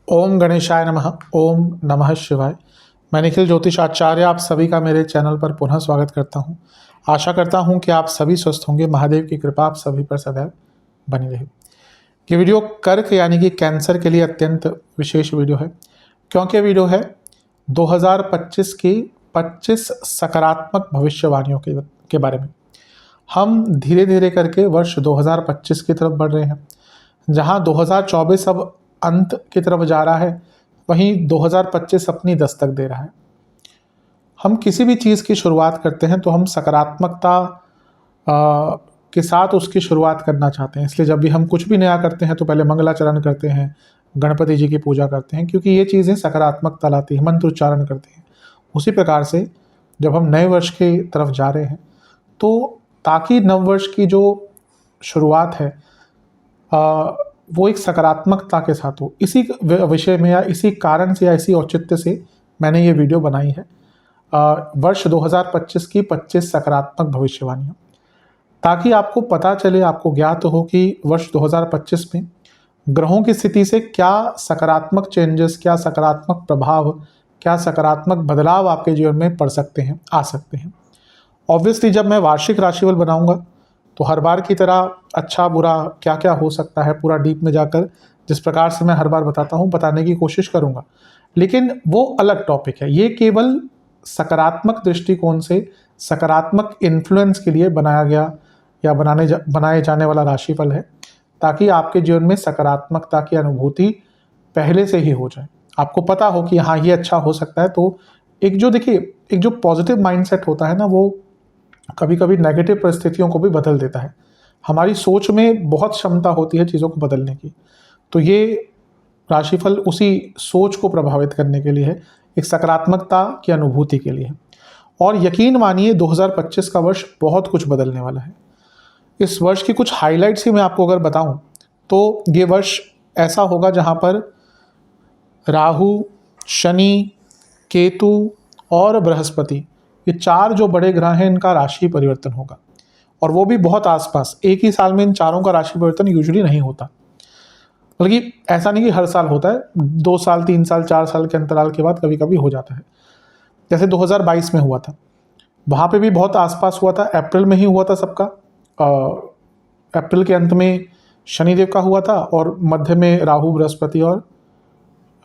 ओम गणेशाय नमः। ओम नमः शिवाय। मैं निखिल ज्योतिष आचार्य आप सभी का मेरे चैनल पर पुनः स्वागत करता हूं। आशा करता हूं कि आप सभी स्वस्थ होंगे। महादेव की कृपा आप सभी पर सदैव बनी रहे। ये वीडियो कर्क यानी कि कैंसर के लिए अत्यंत विशेष वीडियो है, क्योंकि वीडियो है 2025 की 25 सकारात्मक भविष्यवाणियों के बारे में। हम धीरे धीरे करके वर्ष 2025 की तरफ बढ़ रहे हैं। जहां 2024 अब अंत की तरफ जा रहा है, वहीं 2025 अपनी दस्तक दे रहा है। हम किसी भी चीज़ की शुरुआत करते हैं तो हम सकारात्मकता के साथ उसकी शुरुआत करना चाहते हैं। इसलिए जब भी हम कुछ भी नया करते हैं तो पहले मंगलाचरण करते हैं, गणपति जी की पूजा करते हैं, क्योंकि ये चीज़ें सकारात्मकता लाती हैं, मंत्र उच्चारण करते हैं। उसी प्रकार से जब हम नए वर्ष की तरफ जा रहे हैं तो ताकि नववर्ष की जो शुरुआत है वो एक सकारात्मकता के साथ हो, इसी विषय में या इसी कारण से या इसी औचित्य से मैंने ये वीडियो बनाई है। वर्ष 2025 की 25 सकारात्मक भविष्यवाणियाँ, ताकि आपको पता चले, आपको ज्ञात हो कि वर्ष 2025 में ग्रहों की स्थिति से क्या सकारात्मक चेंजेस, क्या सकारात्मक प्रभाव, क्या सकारात्मक बदलाव आपके जीवन में पड़ सकते हैं, आ सकते हैं। ऑब्वियसली जब मैं वार्षिक राशिफल बनाऊंगा तो हर बार की तरह अच्छा बुरा क्या क्या हो सकता है पूरा डीप में जाकर जिस प्रकार से मैं हर बार बताता हूँ बताने की कोशिश करूँगा, लेकिन वो अलग टॉपिक है। ये केवल सकारात्मक दृष्टिकोण से सकारात्मक इन्फ्लुएंस के लिए बनाया गया या बनाए जाने वाला राशिफल है, ताकि आपके जीवन में सकारात्मकता की अनुभूति पहले से ही हो जाए, आपको पता हो कि हाँ ये अच्छा हो सकता है। तो एक जो पॉजिटिव माइंडसेट होता है ना, वो कभी कभी नेगेटिव परिस्थितियों को भी बदल देता है। हमारी सोच में बहुत क्षमता होती है चीज़ों को बदलने की। तो ये राशिफल उसी सोच को प्रभावित करने के लिए है, एक सकारात्मकता की अनुभूति के लिए है। और यकीन मानिए 2025 का वर्ष बहुत कुछ बदलने वाला है। इस वर्ष की कुछ हाइलाइट्स ही मैं आपको अगर बताऊं तो ये वर्ष ऐसा होगा जहां पर राहु, शनि, केतु और बृहस्पति, ये चार जो बड़े ग्रह हैं, इनका राशि परिवर्तन होगा, और वो भी बहुत आसपास। एक ही साल में इन चारों का राशि परिवर्तन यूजुअली नहीं होता, बल्कि ऐसा नहीं कि हर साल होता है, 2 साल 3 साल 4 साल के अंतराल के बाद कभी कभी हो जाता है। जैसे 2022 में हुआ था, वहाँ पे भी बहुत आसपास हुआ था, अप्रैल में ही हुआ था सबका। अप्रैल के अंत में शनिदेव का हुआ था और मध्य में राहु, बृहस्पति और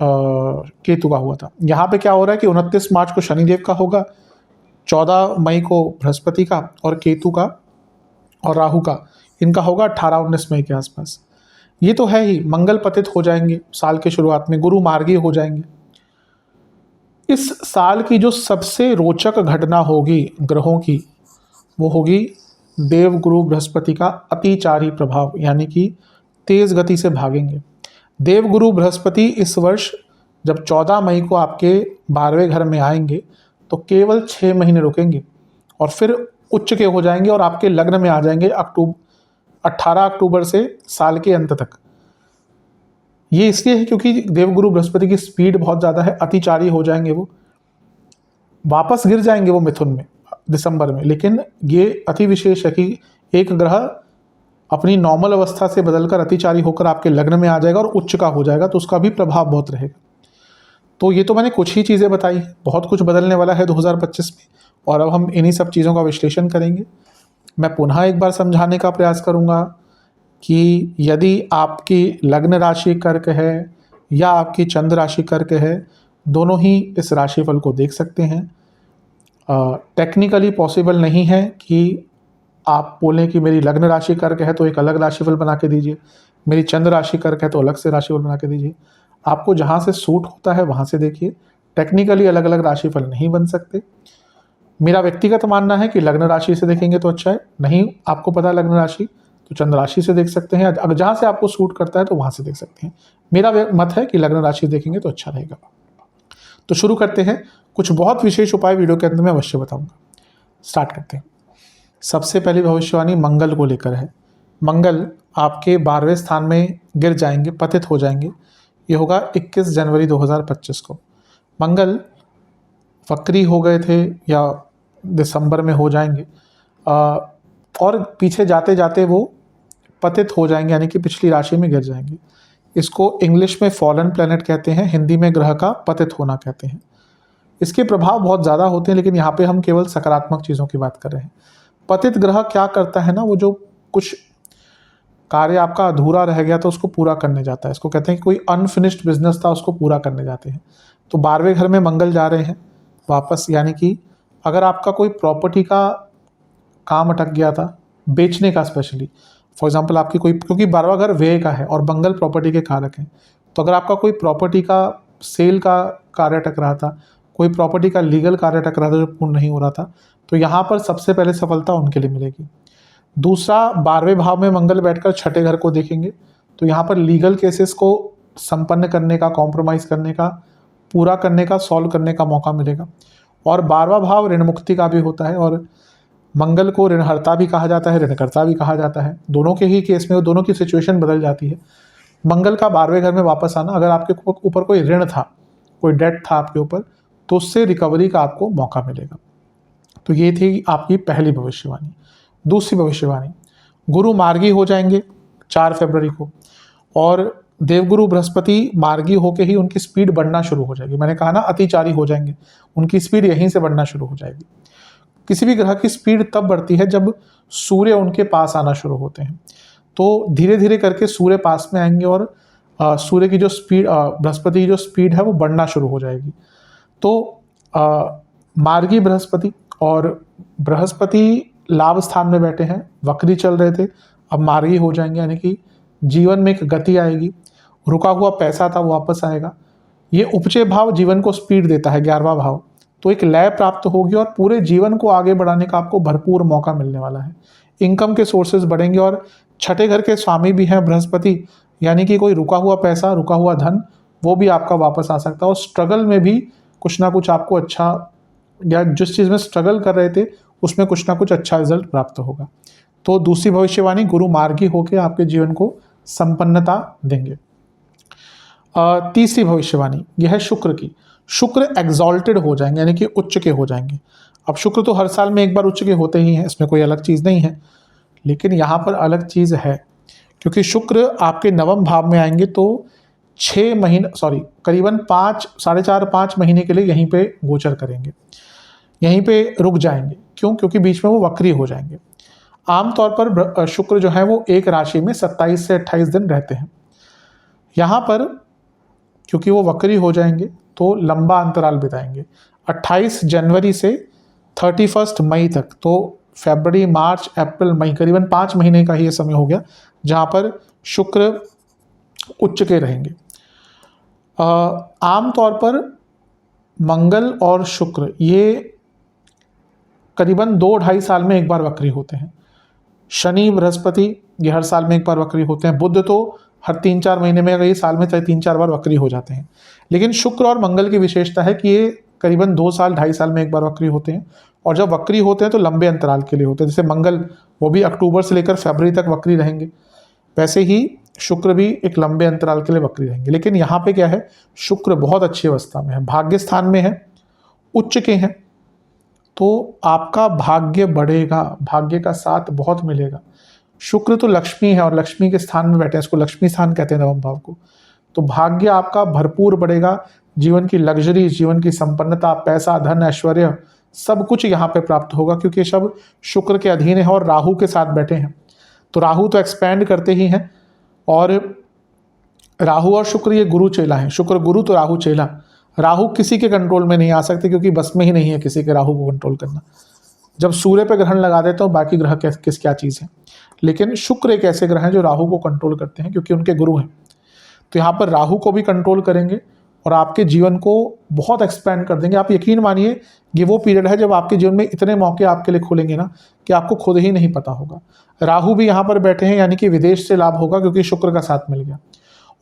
केतु का हुआ था। यहाँ पे क्या हो रहा है कि 29 मार्च को शनिदेव का होगा, 14 मई को बृहस्पति का और केतु का और राहु का, इनका होगा 18-19 मई के आसपास। ये तो है ही, मंगल पतित हो जाएंगे साल के शुरुआत में, गुरु मार्गी हो जाएंगे। इस साल की जो सबसे रोचक घटना होगी ग्रहों की, वो होगी देव गुरु बृहस्पति का अतिचारी प्रभाव, यानी कि तेज गति से भागेंगे। देव गुरु बृहस्पति इस वर्ष जब 14 मई को आपके 12वें घर में आएंगे तो केवल 6 महीने रुकेंगे और फिर उच्च के हो जाएंगे और आपके लग्न में आ जाएंगे 18 अक्टूबर से साल के अंत तक। ये इसलिए है क्योंकि देवगुरु बृहस्पति की स्पीड बहुत ज़्यादा है, अतिचारी हो जाएंगे, वो वापस गिर जाएंगे वो मिथुन में दिसंबर में। लेकिन ये अति विशेष है कि एक ग्रह अपनी नॉर्मल अवस्था से बदलकर अतिचारी होकर आपके लग्न में आ जाएगा और उच्च का हो जाएगा, तो उसका भी प्रभाव बहुत रहेगा। तो ये तो मैंने कुछ ही चीज़ें बताई, बहुत कुछ बदलने वाला है 2025 में, और अब हम इन्हीं सब चीज़ों का विश्लेषण करेंगे। मैं पुनः एक बार समझाने का प्रयास करूँगा कि यदि आपकी लग्न राशि कर्क है या आपकी चंद्र राशि कर्क है, दोनों ही इस राशिफल को देख सकते हैं। टेक्निकली पॉसिबल नहीं है कि आप बोलें कि मेरी लग्न राशि कर्क है तो एक अलग राशिफल बना के दीजिए, मेरी चंद्र राशि कर्क है तो अलग से राशिफल बना के दीजिए। आपको जहाँ से सूट होता है वहाँ से देखिए, टेक्निकली अलग अलग राशिफल नहीं बन सकते। मेरा व्यक्तिगत मानना है कि लग्न राशि से देखेंगे तो अच्छा है, नहीं आपको पता लग्न राशि तो चंद्र राशि से देख सकते हैं, अगर जहाँ से आपको सूट करता है तो वहाँ से देख सकते हैं। मेरा मत है कि लग्न राशि देखेंगे तो अच्छा रहेगा। तो शुरू करते हैं, कुछ बहुत विशेष उपाय वीडियो के अंत में अवश्य बताऊंगा। स्टार्ट करते हैं। सबसे पहली भविष्यवाणी मंगल को लेकर है। मंगल आपके 12वें स्थान में गिर जाएंगे, पतित हो जाएंगे। ये होगा 21 जनवरी 2025 को। मंगल वक्री हो गए थे या दिसंबर में हो जाएंगे, और पीछे जाते जाते वो पतित हो जाएंगे, यानी कि पिछली राशि में गिर जाएंगे। इसको इंग्लिश में फॉलन प्लैनेट कहते हैं, हिंदी में ग्रह का पतित होना कहते हैं। इसके प्रभाव बहुत ज़्यादा होते हैं, लेकिन यहाँ पे हम केवल सकारात्मक चीज़ों की बात कर रहे हैं। पतित ग्रह क्या करता है ना, वो जो कुछ कार्य आपका अधूरा रह गया तो उसको पूरा करने जाता है। इसको कहते हैं कि कोई अनफिनिश्ड बिजनेस था, उसको पूरा करने जाते हैं। तो 12वें घर में मंगल जा रहे हैं वापस, यानी कि अगर आपका कोई प्रॉपर्टी का काम अटक गया था, बेचने का स्पेशली, फॉर एग्जांपल आपकी कोई, क्योंकि 12वां घर व्यय का है और मंगल प्रॉपर्टी के कारक हैं, तो अगर आपका कोई प्रॉपर्टी का सेल का कार्य अटक रहा था, कोई प्रॉपर्टी का लीगल कार्य अटक रहा था जो पूर्ण नहीं हो रहा था, तो यहाँ पर सबसे पहले सफलता उनके लिए मिलेगी। दूसरा, 12वें भाव में मंगल बैठकर छठे घर को देखेंगे, तो यहाँ पर लीगल केसेस को संपन्न करने का, कॉम्प्रोमाइज़ करने का, पूरा करने का, सॉल्व करने का मौका मिलेगा। और 12वां भाव ऋण मुक्ति का भी होता है, और मंगल को ऋणहर्ता भी कहा जाता है, ऋणकर्ता भी कहा जाता है। दोनों के ही केस में दोनों की सिचुएशन बदल जाती है। मंगल का 12वें घर में वापस आना, अगर आपके ऊपर कोई ऋण था, कोई डेट था आपके ऊपर, तो उससे रिकवरी का आपको मौका मिलेगा। तो ये थी आपकी पहली भविष्यवाणी। दूसरी भविष्यवाणी, गुरु मार्गी हो जाएंगे 4 फरवरी को, और देवगुरु बृहस्पति मार्गी होके ही उनकी स्पीड बढ़ना शुरू हो जाएगी। मैंने कहा ना, अतिचारी हो जाएंगे, उनकी स्पीड यहीं से बढ़ना शुरू हो जाएगी। किसी भी ग्रह की स्पीड तब बढ़ती है जब सूर्य उनके पास आना शुरू होते हैं। तो धीरे धीरे करके सूर्य पास में आएंगे और सूर्य की जो स्पीड, बृहस्पति की जो स्पीड है वो बढ़ना शुरू हो जाएगी। तो मार्गी बृहस्पति, और बृहस्पति लाभ स्थान में बैठे हैं, वक्री चल रहे थे, अब मार्गी हो जाएंगे, यानी कि जीवन में एक गति आएगी, रुका हुआ पैसा था वो वापस आएगा। ये उपचय भाव जीवन को स्पीड देता है, 11वां भाव, तो एक लय प्राप्त होगी और पूरे जीवन को आगे बढ़ाने का आपको भरपूर मौका मिलने वाला है। इनकम के सोर्सेज बढ़ेंगे, और छठे घर के स्वामी भी हैं बृहस्पति, यानी कि कोई रुका हुआ पैसा, रुका हुआ धन, वो भी आपका वापस आ सकता है। और स्ट्रगल में भी कुछ ना कुछ आपको अच्छा, या जिस चीज़ में स्ट्रगल कर रहे थे उसमें कुछ ना कुछ अच्छा रिजल्ट प्राप्त होगा। तो दूसरी भविष्यवाणी, गुरु मार्गी होकर आपके जीवन को संपन्नता देंगे। तीसरी भविष्यवाणी यह है शुक्र की। शुक्र एग्जॉल्टेड हो जाएंगे, यानी कि उच्च के हो जाएंगे। अब शुक्र तो हर साल में एक बार उच्च के होते ही हैं, इसमें कोई अलग चीज़ नहीं है, लेकिन यहाँ पर अलग चीज़ है, क्योंकि शुक्र आपके 9वें भाव में आएंगे तो 6 महीने, करीबन 4.5 महीने के लिए यहीं पे गोचर करेंगे, यहीं पे रुक जाएंगे। क्यों? क्योंकि बीच में वो वक्री हो जाएंगे। आमतौर पर शुक्र जो है वो एक राशि में 27 से 28 दिन रहते हैं। यहाँ पर क्योंकि वो वक्री हो जाएंगे तो लंबा अंतराल बिताएंगे, 28 जनवरी से 31 मई तक, तो फरवरी, मार्च, अप्रैल, मई, करीबन 5 महीने का ही ये समय हो गया जहाँ पर शुक्र उच्च के रहेंगे। आमतौर पर मंगल और शुक्र ये करीबन 2-2.5 साल में एक बार वक्री होते हैं। शनि, बृहस्पति ये हर साल में एक बार वक्री होते हैं। बुध तो हर 3-4 महीने में, अगर साल में 3-4 बार वक्री हो जाते हैं। लेकिन शुक्र और मंगल की विशेषता है कि ये करीबन 2 साल 2.5 साल में एक बार वक्री होते हैं, और जब वक्री होते हैं तो लंबे अंतराल के लिए होते हैं। जैसे मंगल वो भी अक्टूबर से लेकर फरवरी तक वक्री रहेंगे, वैसे ही शुक्र भी एक लंबे अंतराल के लिए वक्री रहेंगे। लेकिन यहाँ पे क्या है, शुक्र बहुत अच्छी अवस्था में है, भाग्य स्थान में है, उच्च के हैं, तो आपका भाग्य बढ़ेगा, भाग्य का साथ बहुत मिलेगा। शुक्र तो लक्ष्मी है और लक्ष्मी के स्थान में बैठे हैं, इसको लक्ष्मी स्थान कहते हैं 9वें भाव को। तो भाग्य आपका भरपूर बढ़ेगा, जीवन की लग्जरी, जीवन की संपन्नता, पैसा, धन, ऐश्वर्य सब कुछ यहाँ पे प्राप्त होगा, क्योंकि सब शुक्र के अधीन है और राहु के साथ बैठे हैं। तो राहु तो एक्सपैंड करते ही हैं, और राहु और शुक्र ये गुरु चेला है, शुक्र गुरु तो राहु चेला। राहु किसी के कंट्रोल में नहीं आ सकते, क्योंकि बस में ही नहीं है किसी के राहु को कंट्रोल करना। जब सूर्य पे ग्रहण लगा देते तो बाकी ग्रह क्या चीज़ है, लेकिन शुक्र एक ऐसे ग्रह हैं जो राहु को कंट्रोल करते हैं, क्योंकि उनके गुरु हैं। तो यहाँ पर राहु को भी कंट्रोल करेंगे और आपके जीवन को बहुत एक्सपैंड कर देंगे। आप यकीन मानिए, ये वो पीरियड है जब आपके जीवन में इतने मौके आपके लिए खुलेंगे ना कि आपको खुद ही नहीं पता होगा। राहु भी यहाँ पर बैठे हैं, यानी कि विदेश से लाभ होगा, क्योंकि शुक्र का साथ मिल गया।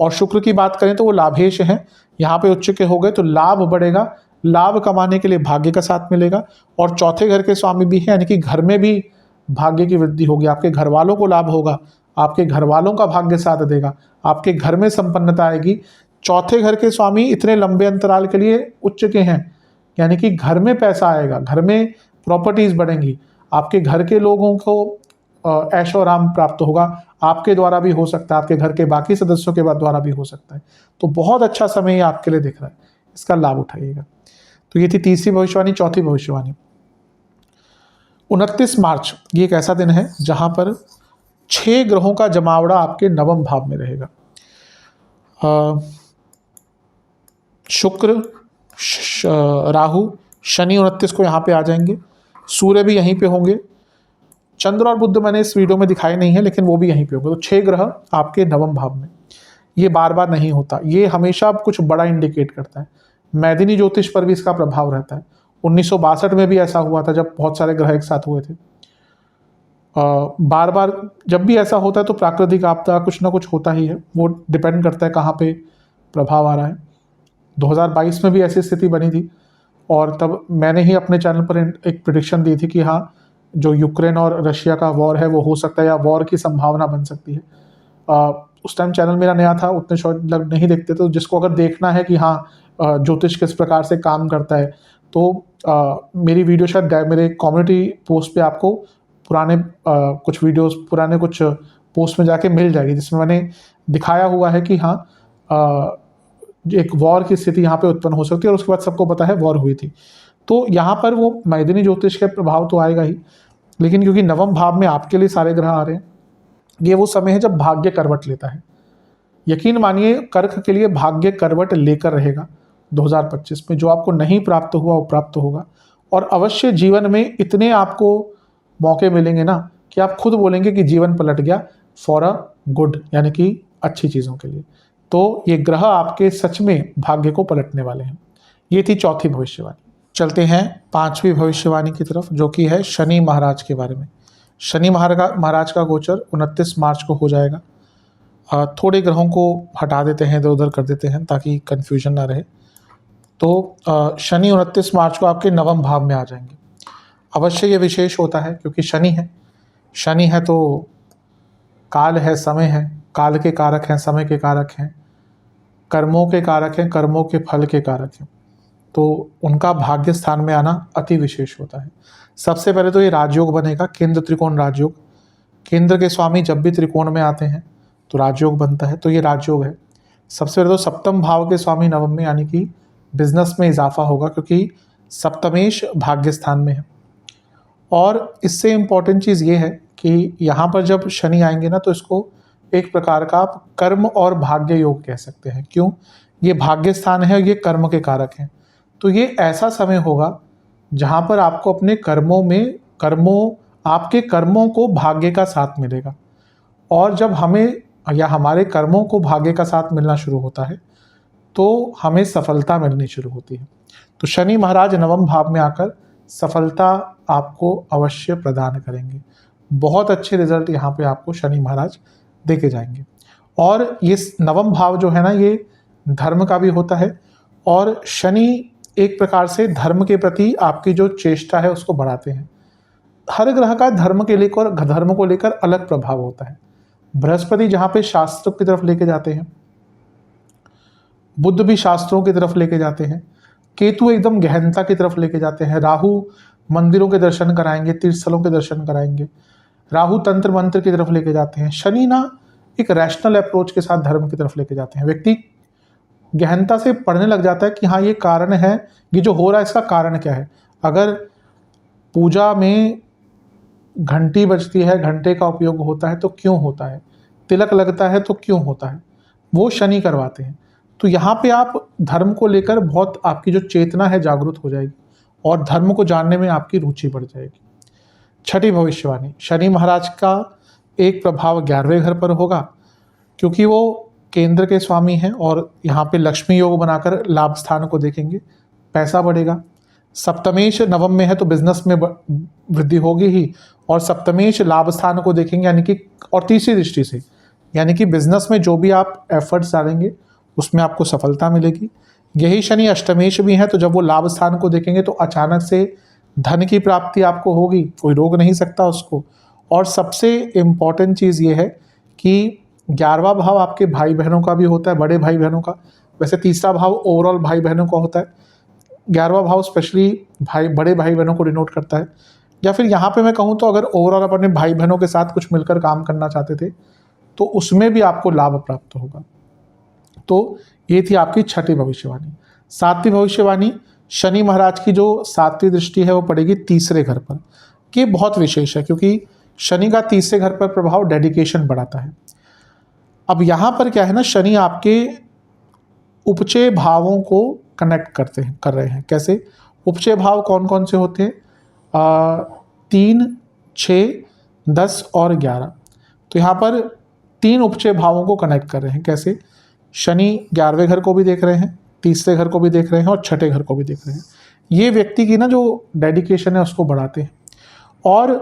और शुक्र की बात करें तो वो लाभेश हैं, यहाँ पे उच्च के हो गए तो लाभ बढ़ेगा, लाभ कमाने के लिए भाग्य का साथ मिलेगा। और चौथे घर के स्वामी भी हैं, यानी कि घर में भी भाग्य की वृद्धि होगी, आपके घर वालों को लाभ होगा, आपके घर वालों का भाग्य साथ देगा, आपके घर में संपन्नता आएगी। चौथे घर के स्वामी इतने लंबे अंतराल के लिए उच्च के हैं, यानी कि घर में पैसा आएगा, घर में प्रॉपर्टीज बढ़ेंगी, आपके घर के लोगों को ऐशो आराम प्राप्त होगा, आपके द्वारा भी हो सकता है, आपके घर के बाकी सदस्यों के द्वारा भी हो सकता है। तो बहुत अच्छा समय ये आपके लिए दिख रहा है, इसका लाभ उठाइएगा। तो ये थी तीसरी भविष्यवाणी। चौथी भविष्यवाणी, 29 मार्च ये एक ऐसा दिन है जहां पर 6 ग्रहों का जमावड़ा आपके नवम भाव में रहेगा। शुक्र, राहु, शनि 29 को यहाँ पे आ जाएंगे, सूर्य भी यहीं पे होंगे, चंद्र और बुध मैंने इस वीडियो में दिखाए नहीं है लेकिन वो भी यहीं पे होंगे। तो 6 ग्रह आपके नवम भाव में, ये बार बार नहीं होता, ये हमेशा कुछ बड़ा इंडिकेट करता है। मैदिनी ज्योतिष पर भी इसका प्रभाव रहता है। 1962 में भी ऐसा हुआ था जब बहुत सारे ग्रह एक साथ हुए थे। बार बार जब भी ऐसा होता है तो प्राकृतिक आपदा कुछ ना कुछ होता ही है, वो डिपेंड करता है कहाँ पे प्रभाव आ रहा है। 2022 में भी ऐसी स्थिति बनी थी और तब मैंने ही अपने चैनल पर एक प्रेडिक्शन दी थी कि हाँ, जो यूक्रेन और रशिया का वॉर है वो हो सकता है या वॉर की संभावना बन सकती है। उस टाइम चैनल मेरा नया था, उतने शॉर्ट लोग नहीं देखते, तो जिसको अगर देखना है कि हाँ ज्योतिष किस प्रकार से काम करता है तो मेरी वीडियो शायद मेरे कम्युनिटी पोस्ट पे आपको पुराने कुछ वीडियोस, पुराने कुछ पोस्ट में जाके मिल जाएगी, जिसमें मैंने दिखाया हुआ है कि हाँ एक वॉर की स्थिति यहाँ पे उत्पन्न हो सकती है और उसके बाद सबको पता है वॉर हुई थी। तो यहाँ पर वो मैदिनी ज्योतिष का प्रभाव तो आएगा ही, लेकिन क्योंकि नवम भाव में आपके लिए सारे ग्रह आ रहे हैं, ये वो समय है जब भाग्य करवट लेता है। यकीन मानिए कर्क के लिए भाग्य करवट लेकर रहेगा 2025 में। जो आपको नहीं प्राप्त हुआ वो प्राप्त होगा, और अवश्य जीवन में इतने आपको मौके मिलेंगे ना कि आप खुद बोलेंगे कि जीवन पलट गया फॉर अ गुड, यानी कि अच्छी चीज़ों के लिए। तो ये ग्रह आपके सच में भाग्य को पलटने वाले हैं। ये थी चौथी भविष्यवाणी। चलते हैं पांचवी भविष्यवाणी की तरफ, जो कि है शनि महाराज के बारे में। शनि महाराज का गोचर 29 मार्च को हो जाएगा। थोड़े ग्रहों को हटा देते हैं, इधर उधर कर देते हैं ताकि कन्फ्यूजन ना रहे। तो शनि 29 मार्च को आपके नवम भाव में आ जाएंगे। अवश्य ये विशेष होता है क्योंकि शनि है। शनि है तो काल है, समय है, काल के कारक हैं, समय के कारक हैं, कर्मों के कारक हैं, कर्मों के फल के कारक हैं। तो उनका भाग्य स्थान में आना अति विशेष होता है। सबसे पहले तो ये राजयोग बनेगा, केंद्र त्रिकोण राजयोग। केंद्र के स्वामी जब भी त्रिकोण में आते हैं तो राजयोग बनता है, तो ये राजयोग है। सबसे पहले तो सप्तम भाव के स्वामी नवम में, यानी कि बिजनेस में इजाफा होगा क्योंकि सप्तमेश भाग्य स्थान में है। और इससे इम्पॉर्टेंट चीज़ ये है कि यहाँ पर जब शनि आएंगे ना तो इसको एक प्रकार का आप कर्म और भाग्य योग कह सकते हैं। क्यों? ये भाग्य स्थान है, ये कर्म के कारक हैं। तो ये ऐसा समय होगा जहाँ पर आपको अपने आपके कर्मों को भाग्य का साथ मिलेगा, और जब हमें या हमारे कर्मों को भाग्य का साथ मिलना शुरू होता है तो हमें सफलता मिलनी शुरू होती है। तो शनि महाराज नवम भाव में आकर सफलता आपको अवश्य प्रदान करेंगे। बहुत अच्छे रिजल्ट यहाँ पे आपको शनि महाराज देके जाएंगे। और ये नवम भाव जो है ना, ये धर्म का भी होता है, और शनि एक प्रकार से धर्म के प्रति आपकी जो चेष्टा है उसको बढ़ाते हैं। हर ग्रह का धर्म को लेकर अलग प्रभाव होता है। बृहस्पति जहाँ पे शास्त्रों की तरफ लेके जाते हैं, बुध भी शास्त्रों की तरफ लेके जाते हैं, केतु एकदम गहनता की तरफ लेके जाते हैं, राहु मंदिरों के दर्शन कराएंगे, तीर्थ स्थलों के दर्शन कराएंगे, राहु तंत्र मंत्र की तरफ लेके जाते हैं, शनि ना एक रैशनल अप्रोच के साथ धर्म की तरफ लेके जाते हैं। व्यक्ति गहनता से पढ़ने लग जाता है कि हाँ ये कारण है, ये जो हो रहा है इसका कारण क्या है। अगर पूजा में घंटी बजती है, घंटे का उपयोग होता है तो क्यों होता है, तिलक लगता है तो क्यों होता है, वो शनि करवाते हैं। तो यहाँ पे आप धर्म को लेकर बहुत आपकी जो चेतना है जागरूक हो जाएगी और धर्म को जानने में आपकी रुचि बढ़ जाएगी। छठी भविष्यवाणी, शनि महाराज का एक प्रभाव 11वें घर पर होगा क्योंकि वो केंद्र के स्वामी हैं और यहाँ पे लक्ष्मी योग बनाकर लाभ स्थान को देखेंगे, पैसा बढ़ेगा। सप्तमेश नवम में है तो बिजनेस में वृद्धि होगी ही, और सप्तमेश लाभ स्थान को देखेंगे, यानी कि और तीसरी दृष्टि से, यानी कि बिजनेस में जो भी आप एफर्ट्स डालेंगे उसमें आपको सफलता मिलेगी। यही शनि अष्टमेश भी है तो जब वो लाभ स्थान को देखेंगे तो अचानक से धन की प्राप्ति आपको होगी, कोई रोक नहीं सकता उसको। और सबसे इम्पॉर्टेंट चीज़ ये है कि 11वां भाव आपके भाई बहनों का भी होता है, बड़े भाई बहनों का। वैसे तीसरा भाव ओवरऑल भाई बहनों का होता है, 11वां भाव स्पेशली बड़े भाई बहनों को डिनोट करता है। या फिर यहाँ पे मैं कहूँ तो अगर ओवरऑल अपने भाई बहनों के साथ कुछ मिलकर काम करना चाहते थे तो उसमें भी आपको लाभ प्राप्त होगा। तो ये थी आपकी छठी भविष्यवाणी। सातवीं भविष्यवाणी, शनि महाराज की जो सातवीं दृष्टि है वो पड़ेगी तीसरे घर पर। ये बहुत विशेष है क्योंकि शनि का तीसरे घर पर प्रभाव डेडिकेशन बढ़ाता है। अब यहाँ पर क्या है ना, शनि आपके उपचय भावों को कनेक्ट कर रहे हैं। कैसे? उपचय भाव कौन कौन से होते हैं? 3, 6, 10 और 11। तो यहाँ पर 3 उपचय भावों को कनेक्ट कर रहे हैं। कैसे? शनि 11वें घर को भी देख रहे हैं, तीसरे घर को भी देख रहे हैं और छठे घर को भी देख रहे हैं। ये व्यक्ति की ना जो डेडिकेशन है उसको बढ़ाते हैं और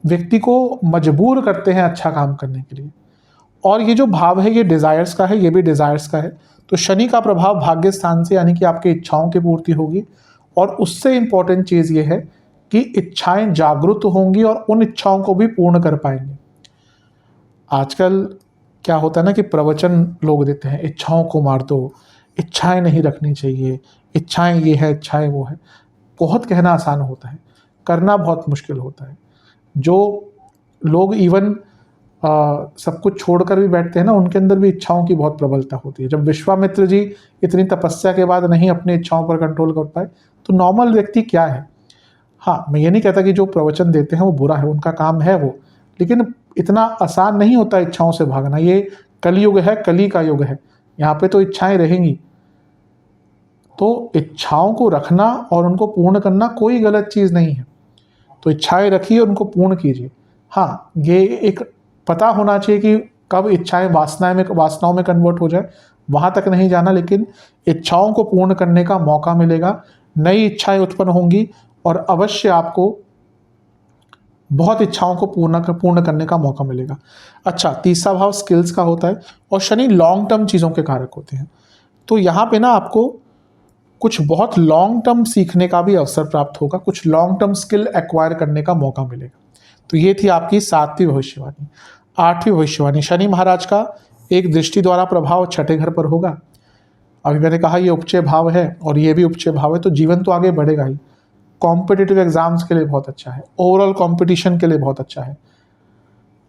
व्यक्ति को मजबूर करते हैं अच्छा काम करने के लिए। और ये जो भाव है ये डिज़ायर्स का है, ये भी डिज़ायर्स का है। तो शनि का प्रभाव भाग्य स्थान से, यानी कि आपकी इच्छाओं की पूर्ति होगी। और उससे इम्पोर्टेंट चीज़ ये है कि इच्छाएं जागृत होंगी और उन इच्छाओं को भी पूर्ण कर पाएंगे। आजकल क्या होता है ना कि प्रवचन लोग देते हैं, इच्छाओं को मार दो, इच्छाएं नहीं रखनी चाहिए, इच्छाएं ये है, इच्छाएं वो है। बहुत कहना आसान होता है, करना बहुत मुश्किल होता है। जो लोग इवन सब कुछ छोड़कर भी बैठते हैं ना, उनके अंदर भी इच्छाओं की बहुत प्रबलता होती है। जब विश्वामित्र जी इतनी तपस्या के बाद नहीं अपनी इच्छाओं पर कंट्रोल कर पाए, तो नॉर्मल व्यक्ति क्या है? हाँ, मैं ये नहीं कहता कि जो प्रवचन देते हैं वो बुरा है, उनका काम है वो, लेकिन इतना आसान नहीं होता इच्छाओं से भागना। ये कलयुग है, कली का युग है, यहाँ पे तो इच्छाएं रहेंगी। तो इच्छाओं को रखना और उनको पूर्ण करना कोई गलत चीज़ नहीं है। तो इच्छाएं रखिए, उनको पूर्ण कीजिए। हाँ, ये एक पता होना चाहिए कि कब इच्छाएं वासनाओं में कन्वर्ट हो जाए, वहाँ तक नहीं जाना, लेकिन इच्छाओं को पूर्ण करने का मौका मिलेगा, नई इच्छाएं उत्पन्न होंगी और अवश्य आपको बहुत इच्छाओं को पूर्ण करने का मौका मिलेगा। अच्छा, तीसरा भाव स्किल्स का होता है और शनि लॉन्ग टर्म चीज़ों के कारक होते हैं। तो यहाँ पे ना आपको कुछ बहुत लॉन्ग टर्म सीखने का भी अवसर प्राप्त होगा, कुछ लॉन्ग टर्म स्किल एक्वायर करने का मौका मिलेगा। तो ये थी आपकी सातवीं भविष्यवाणी। आठवीं भविष्यवाणी, शनि महाराज का एक दृष्टि द्वारा प्रभाव छठे घर पर होगा। अभी मैंने कहा ये उपचय भाव है और ये भी उपचय भाव है, तो जीवन तो आगे बढ़ेगा ही। कॉम्पिटिटिव एग्जाम्स के लिए बहुत अच्छा है, ओवरऑल कंपटीशन के लिए बहुत अच्छा है।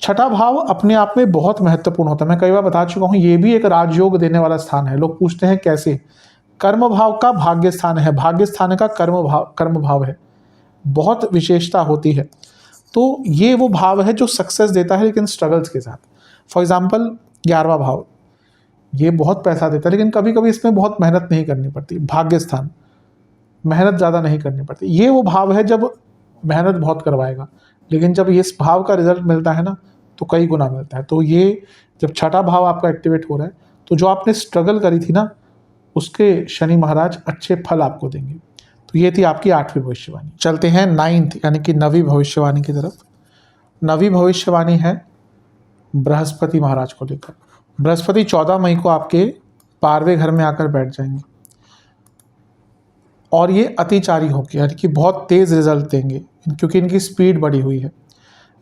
छठा भाव अपने आप में बहुत महत्वपूर्ण होता है। मैं कई बार बता चुका हूँ, ये भी एक राजयोग देने वाला स्थान है। लोग पूछते हैं कैसे? कर्म भाव का भाग्य स्थान है, भाग्य स्थान का कर्म भाव है, बहुत विशेषता होती है। तो ये वो भाव है जो सक्सेस देता है, लेकिन स्ट्रगल्स के साथ। फॉर एग्जाम्पल 11वां भाव, ये बहुत पैसा देता है, लेकिन कभी कभी इसमें बहुत मेहनत नहीं करनी पड़ती। भाग्य स्थान, मेहनत ज़्यादा नहीं करनी पड़ती। ये वो भाव है जब मेहनत बहुत करवाएगा, लेकिन जब इस भाव का रिजल्ट मिलता है ना, तो कई गुना मिलता है। तो ये जब छठा भाव आपका एक्टिवेट हो रहा है, तो जो आपने स्ट्रगल करी थी ना, उसके शनि महाराज अच्छे फल आपको देंगे। तो ये थी आपकी आठवीं भविष्यवाणी। चलते हैं 9th यानी कि 9वीं भविष्यवाणी की तरफ। 9वीं भविष्यवाणी है बृहस्पति महाराज को लेकर। बृहस्पति 14 मई को आपके 12वें घर में आकर बैठ जाएंगे और ये अतिचारी होंगे, यानी कि बहुत तेज़ रिजल्ट देंगे क्योंकि इनकी स्पीड बढ़ी हुई है।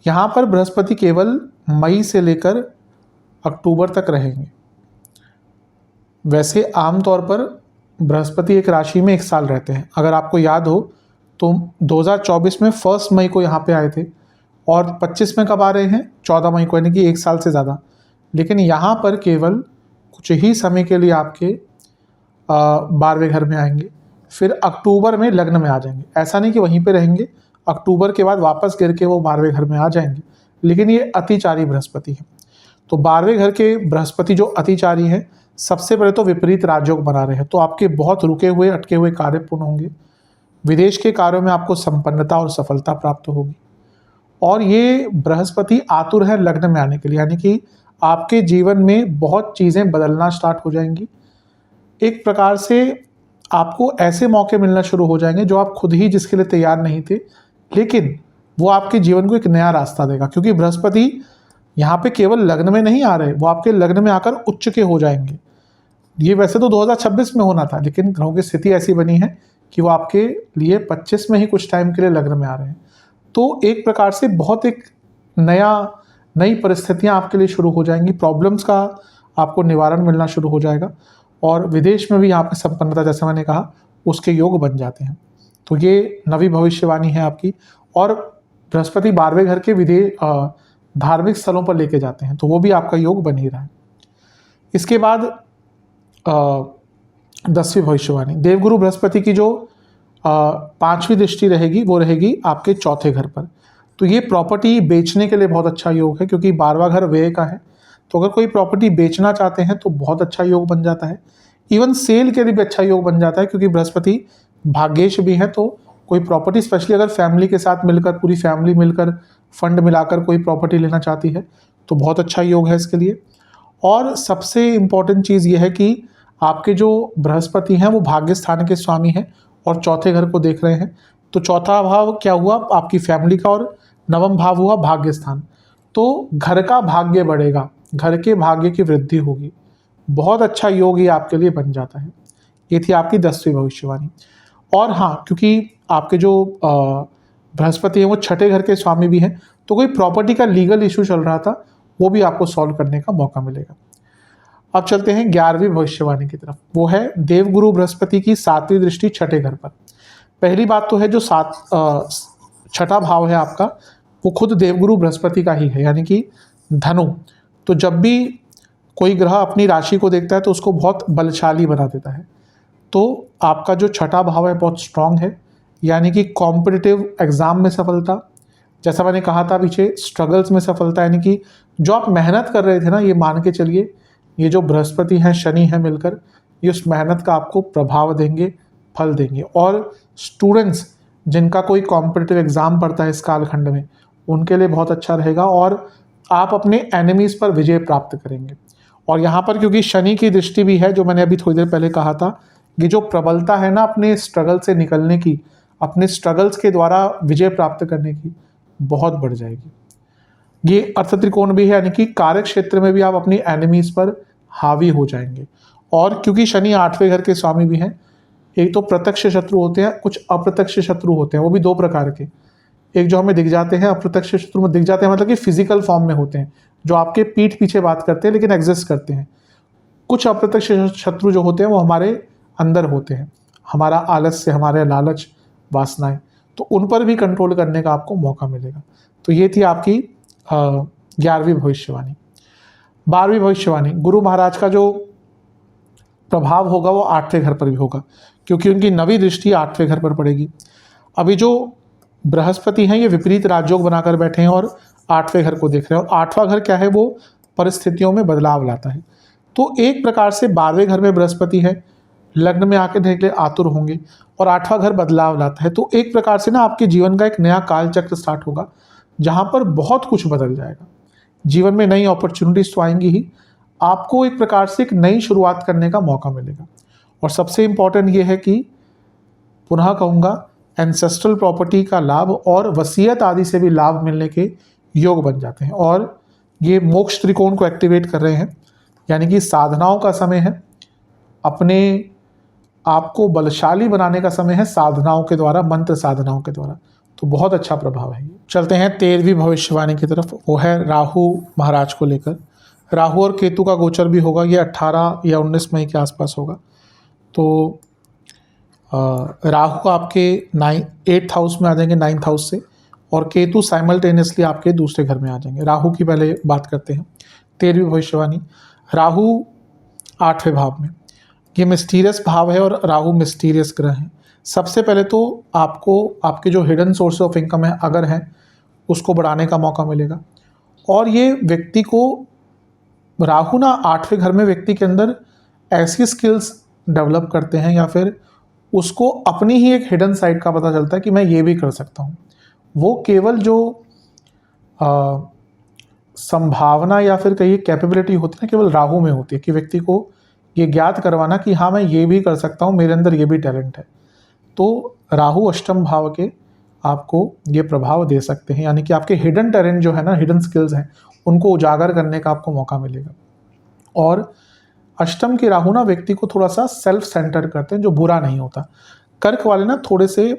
यहाँ पर बृहस्पति केवल मई से लेकर अक्टूबर तक रहेंगे। वैसे आमतौर पर बृहस्पति एक राशि में 1 साल रहते हैं। अगर आपको याद हो तो 2024 में 1 मई को यहाँ पे आए थे और 25 में कब आ रहे हैं? 14 मई को, यानी कि 1 साल से ज़्यादा। लेकिन यहाँ पर केवल कुछ ही समय के लिए आपके 12वें घर में आएंगे, फिर अक्टूबर में लग्न में आ जाएंगे। ऐसा नहीं कि वहीं पे रहेंगे, अक्टूबर के बाद वापस गिर के वो 12वें घर में आ जाएंगे, लेकिन ये अतिचारी बृहस्पति है। तो 12वें घर के बृहस्पति जो अतिचारी है, सबसे पहले तो विपरीत राजयोग बना रहे हैं, तो आपके बहुत रुके हुए अटके हुए कार्य पूर्ण होंगे। विदेश के कार्यों में आपको संपन्नता और सफलता प्राप्त होगी। और ये बृहस्पति आतुर है लग्न में आने के लिए, यानी कि आपके जीवन में बहुत चीज़ें बदलना स्टार्ट हो जाएंगी। एक प्रकार से आपको ऐसे मौके मिलना शुरू हो जाएंगे जो आप खुद ही जिसके लिए तैयार नहीं थे, लेकिन वो आपके जीवन को एक नया रास्ता देगा। क्योंकि बृहस्पति यहाँ पे केवल लग्न में नहीं आ रहे, वो आपके लग्न में आकर उच्च के हो जाएंगे। ये वैसे तो 2026 में होना था, लेकिन ग्रहों की स्थिति ऐसी बनी है कि वो आपके लिए 25 में ही कुछ टाइम के लिए लग्न में आ रहे हैं। तो एक प्रकार से बहुत एक नई परिस्थितियाँ आपके लिए शुरू हो जाएंगी। प्रॉब्लम्स का आपको निवारण मिलना शुरू हो जाएगा और विदेश में भी यहाँ पे संपन्नता, जैसे मैंने कहा, उसके योग बन जाते हैं। तो ये 9वीं भविष्यवाणी है आपकी। और बृहस्पति 12वें घर के धार्मिक स्थलों पर लेके जाते हैं, तो वो भी आपका योग बन ही रहा है। इसके बाद 10वीं भविष्यवाणी, देवगुरु बृहस्पति की जो 5वीं दृष्टि रहेगी वो रहेगी आपके चौथे घर पर। तो ये प्रॉपर्टी बेचने के लिए बहुत अच्छा योग है, क्योंकि 12वां घर व्यय का है। तो अगर कोई प्रॉपर्टी बेचना चाहते हैं तो बहुत अच्छा योग बन जाता है। इवन सेल के लिए भी अच्छा योग बन जाता है, क्योंकि बृहस्पति भाग्येश भी है। तो कोई प्रॉपर्टी, स्पेशली अगर फैमिली के साथ मिलकर, पूरी फैमिली मिलकर फंड मिलाकर कोई प्रॉपर्टी लेना चाहती है तो बहुत अच्छा योग है इसके लिए। और सबसे इम्पॉर्टेंट चीज़ ये है कि आपके जो बृहस्पति हैं वो भाग्य स्थान के स्वामी हैं और चौथे घर को देख रहे हैं। तो चौथा भाव क्या हुआ, आपकी फैमिली का, और नवम भाव हुआ भाग्य स्थान। तो घर का भाग्य बढ़ेगा, घर के भाग्य की वृद्धि होगी। बहुत अच्छा योग ये आपके लिए बन जाता है। ये थी आपकी 10वीं भविष्यवाणी। और हाँ, क्योंकि आपके जो बृहस्पति हैं वो छठे घर के स्वामी भी हैं, तो कोई प्रॉपर्टी का लीगल इशू चल रहा था वो भी आपको सॉल्व करने का मौका मिलेगा। अब चलते हैं 11वीं भविष्यवाणी की तरफ। वो है देवगुरु बृहस्पति की 7वीं दृष्टि छठे घर पर। पहली बात तो है जो छठा भाव है आपका, वो खुद देवगुरु बृहस्पति का ही है, यानी कि धनु। तो जब भी कोई ग्रह अपनी राशि को देखता है तो उसको बहुत बलशाली बना देता है। तो आपका जो छठा भाव है बहुत स्ट्रांग है, यानी कि कॉम्पिटिटिव एग्जाम में सफलता, जैसा मैंने कहा था पीछे, स्ट्रगल्स में सफलता, यानी कि जो आप मेहनत कर रहे थे ना, ये मान के चलिए ये जो बृहस्पति हैं, शनि हैं मिलकर, ये उस मेहनत का आपको प्रभाव देंगे, फल देंगे। और स्टूडेंट्स जिनका कोई कॉम्पिटिटिव एग्ज़ाम पड़ता है इस कालखंड में, उनके लिए बहुत अच्छा रहेगा और आप अपने एनिमीज़ पर विजय प्राप्त करेंगे। और यहाँ पर क्योंकि शनि की दृष्टि भी है, जो मैंने अभी थोड़ी देर पहले कहा था, ये जो प्रबलता है ना अपने स्ट्रगल से निकलने की, अपने स्ट्रगल्स के द्वारा विजय प्राप्त करने की, बहुत बढ़ जाएगी। ये अर्थ त्रिकोण भी है, यानी कि कार्य क्षेत्र में भी आप अपनी एनिमीज पर हावी हो जाएंगे। और क्योंकि शनि 8वें घर के स्वामी भी हैं, एक तो प्रत्यक्ष शत्रु होते हैं, कुछ अप्रत्यक्ष शत्रु होते हैं, वो भी 2 प्रकार के। एक जो हमें दिख जाते हैं, अप्रत्यक्ष शत्रु में दिख जाते हैं, मतलब कि फिजिकल फॉर्म में होते हैं, जो आपके पीठ पीछे बात करते हैं लेकिन एग्जिस्ट करते हैं। कुछ अप्रत्यक्ष शत्रु जो होते हैं वो हमारे अंदर होते हैं, हमारा आलस्य, हमारे लालच, वासनाएं, तो उन पर भी कंट्रोल करने का आपको मौका मिलेगा। तो ये थी आपकी 11वीं भविष्यवाणी। 12वीं भविष्यवाणी, गुरु महाराज का जो प्रभाव होगा वो 8वें घर पर भी होगा, क्योंकि उनकी 9वीं दृष्टि 8वें घर पर पड़ेगी। अभी जो बृहस्पति हैं ये विपरीत राजयोग बनाकर बैठे हैं और 8वें घर को देख रहे हैं। और 8वां घर क्या है, वो परिस्थितियों में बदलाव लाता है। तो एक प्रकार से 12वें घर में बृहस्पति है, लग्न में आके देखने आतुर होंगे, और 8वां घर बदलाव लाता है। तो एक प्रकार से ना आपके जीवन का एक नया काल चक्र स्टार्ट होगा, जहाँ पर बहुत कुछ बदल जाएगा। जीवन में नई अपॉर्चुनिटीज तो आएंगी ही, आपको एक प्रकार से एक नई शुरुआत करने का मौका मिलेगा। और सबसे इम्पॉर्टेंट ये है कि पुनः कहूँगा, एंसेस्ट्रल प्रॉपर्टी का लाभ और वसीयत आदि से भी लाभ मिलने के योग बन जाते हैं। और ये मोक्ष त्रिकोण को एक्टिवेट कर रहे हैं, यानी कि साधनाओं का समय है, अपने आपको बलशाली बनाने का समय है साधनाओं के द्वारा, मंत्र साधनाओं के द्वारा। तो बहुत अच्छा प्रभाव है। चलते हैं 13वीं भविष्यवाणी की तरफ। वो है राहु महाराज को लेकर। राहु और केतु का गोचर भी होगा, ये 18 या 19 मई के आसपास होगा। तो राहु आपके 8th हाउस में आ जाएंगे, 9th हाउस से, और केतु साइमल्टेनियसली आपके दूसरे घर में आ जाएंगे। राहु की पहले बात करते हैं। 13वीं भविष्यवाणी, राहु 8वें भाव में, ये मिस्टीरियस भाव है और राहु मिस्टीरियस ग्रह है। सबसे पहले तो आपको आपके जो हिडन सोर्स ऑफ इनकम है अगर है, उसको बढ़ाने का मौका मिलेगा। और ये व्यक्ति को, राहु ना 8वें घर में व्यक्ति के अंदर ऐसी स्किल्स डेवलप करते हैं, या फिर उसको अपनी ही एक हिडन साइड का पता चलता है कि मैं ये भी कर सकता हूँ। वो केवल जो संभावना या फिर कहीं कैपेबिलिटी होती है ना, केवल राहु में होती है, कि व्यक्ति को ये ज्ञात करवाना कि हाँ मैं ये भी कर सकता हूँ, मेरे अंदर ये भी टैलेंट है। तो राहु अष्टम भाव के आपको ये प्रभाव दे सकते हैं, यानी कि आपके हिडन टैलेंट जो है ना, हिडन स्किल्स हैं, उनको उजागर करने का आपको मौका मिलेगा। और अष्टम के राहु ना व्यक्ति को थोड़ा सा सेल्फ सेंटर करते हैं, जो बुरा नहीं होता। कर्क वाले ना थोड़े से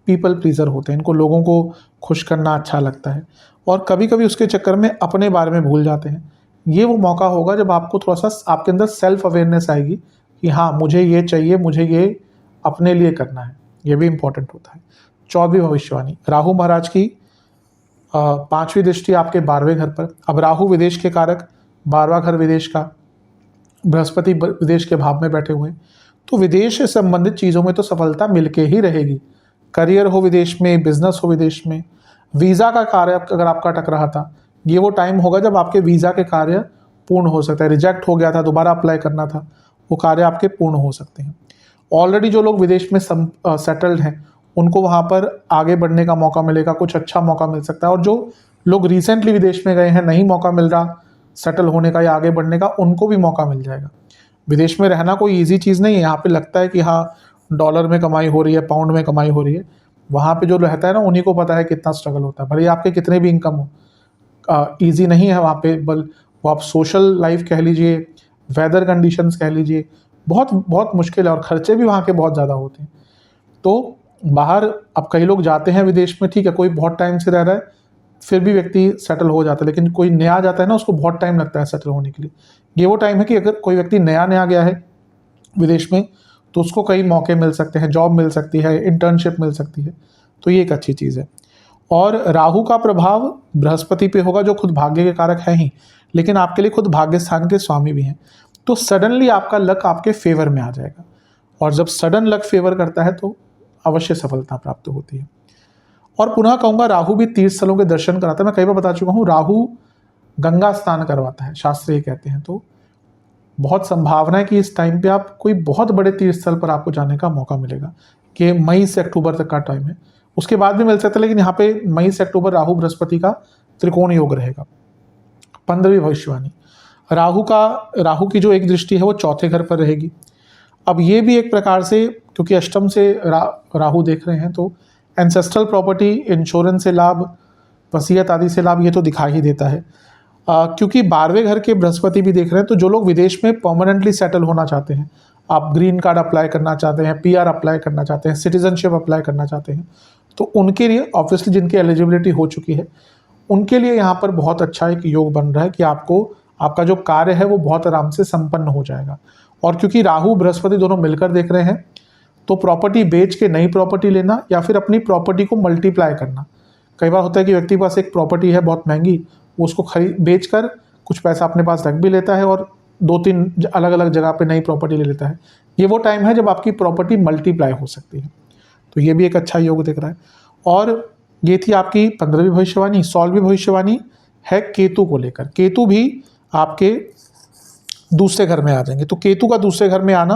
पीपल प्लीजर होते हैं, इनको लोगों को खुश करना अच्छा लगता है, और कभी कभी उसके चक्कर में अपने बारे में भूल जाते हैं। ये वो मौका होगा जब आपको थोड़ा सा आपके अंदर सेल्फ अवेयरनेस आएगी कि हाँ मुझे ये चाहिए, मुझे ये अपने लिए करना है। ये भी इम्पोर्टेंट होता है। 14वीं भविष्यवाणी, राहु महाराज की पांचवी दृष्टि आपके 12वें घर पर। अब राहु विदेश के कारक, 12वां घर विदेश का, बृहस्पति विदेश के भाव में बैठे हुए हैं, तो विदेश से संबंधित चीज़ों में तो सफलता मिलके ही रहेगी। करियर हो विदेश में, बिजनेस हो विदेश में। वीज़ा का कार्य अगर आपका अटक रहा था, ये वो टाइम होगा जब आपके वीज़ा के कार्य पूर्ण हो सकता है। रिजेक्ट हो गया था, दोबारा अप्लाई करना था, वो कार्य आपके पूर्ण हो सकते हैं। ऑलरेडी जो लोग विदेश में सेटल्ड हैं, उनको वहाँ पर आगे बढ़ने का मौका मिलेगा, कुछ अच्छा मौका मिल सकता है। और जो लोग रिसेंटली विदेश में गए हैं, नहीं मौका मिल रहा सेटल होने का या आगे बढ़ने का, उनको भी मौका मिल जाएगा। विदेश में रहना कोई ईजी चीज़ नहीं है। यहाँ पे लगता है कि हाँ डॉलर में कमाई हो रही है, पाउंड में कमाई हो रही है। वहाँ पे जो रहता है ना, उन्हीं को पता है कितना स्ट्रगल होता है। भले आपके कितने भी इनकम हो, ईजी नहीं है वहाँ पे। वो आप सोशल लाइफ कह लीजिए, वेदर कंडीशंस कह लीजिए, बहुत बहुत मुश्किल है। और खर्चे भी वहाँ के बहुत ज़्यादा होते हैं। तो बाहर अब कई लोग जाते हैं विदेश में, ठीक है, कोई बहुत टाइम से रह रहा है, फिर भी व्यक्ति सेटल हो जाता है। लेकिन कोई नया जाता है ना, उसको बहुत टाइम लगता है सेटल होने के लिए। ये वो टाइम है कि अगर कोई व्यक्ति नया गया है विदेश में, तो उसको कई मौके मिल सकते हैं, जॉब मिल सकती है, इंटर्नशिप मिल सकती है। तो ये एक अच्छी चीज़ है। और राहु का प्रभाव बृहस्पति पे होगा, जो खुद भाग्य के कारक है ही, लेकिन आपके लिए खुद भाग्य स्थान के स्वामी भी हैं। तो सडनली आपका लक आपके फेवर में आ जाएगा। और जब सडन लक फेवर करता है तो अवश्य सफलता प्राप्त होती है। और पुनः कहूँगा, राहु भी तीर्थ स्थलों के दर्शन कराता है। मैं कई बार बता चुका हूँ, राहु गंगा स्नान करवाता है, शास्त्र ये कहते हैं। तो बहुत संभावना है कि इस टाइम पे आप कोई बहुत बड़े तीर्थ स्थल पर आपको जाने का मौका मिलेगा, कि मई से अक्टूबर तक का टाइम है। उसके बाद भी मिल सकता है, लेकिन यहाँ पे मई से अक्टूबर राहु बृहस्पति का त्रिकोण योग रहेगा। 15वीं भविष्यवाणी, राहु की जो एक दृष्टि है वो चौथे घर पर रहेगी। अब ये भी एक प्रकार से, क्योंकि अष्टम से राहु देख रहे हैं, तो एंसेस्ट्रल प्रॉपर्टी, इंश्योरेंस से लाभ, वसीयत आदि से लाभ, ये तो दिखा ही देता है। क्योंकि 12वें घर के बृहस्पति भी देख रहे हैं, तो जो लोग विदेश में परमानेंटली सेटल होना चाहते हैं, आप ग्रीन कार्ड अप्लाई करना चाहते हैं, पीआर अप्लाई करना चाहते हैं, सिटीजनशिप अप्लाई करना चाहते हैं, तो उनके लिए ऑब्वियसली जिनकी एलिजिबिलिटी हो चुकी है, उनके लिए यहाँ पर बहुत अच्छा एक योग बन रहा है कि आपका जो कार्य है वो बहुत आराम से संपन्न हो जाएगा। और क्योंकि राहु बृहस्पति दोनों मिलकर देख रहे हैं, तो प्रॉपर्टी बेच के नई प्रॉपर्टी लेना या फिर अपनी प्रॉपर्टी को मल्टीप्लाई करना। कई बार होता है कि व्यक्ति के पास एक प्रॉपर्टी है बहुत महंगी, वो उसको बेच कर कुछ पैसा अपने पास रख भी लेता है और 2-3 अलग अलग जगह पे नई प्रॉपर्टी ले लेता है। ये वो टाइम है जब आपकी प्रॉपर्टी मल्टीप्लाई हो सकती है। तो ये भी एक अच्छा योग दिख रहा है। और ये थी आपकी 15वीं भविष्यवाणी। 16वीं भविष्यवाणी है केतु को लेकर। केतु भी आपके दूसरे घर में आ जाएंगे। तो केतु का दूसरे घर में आना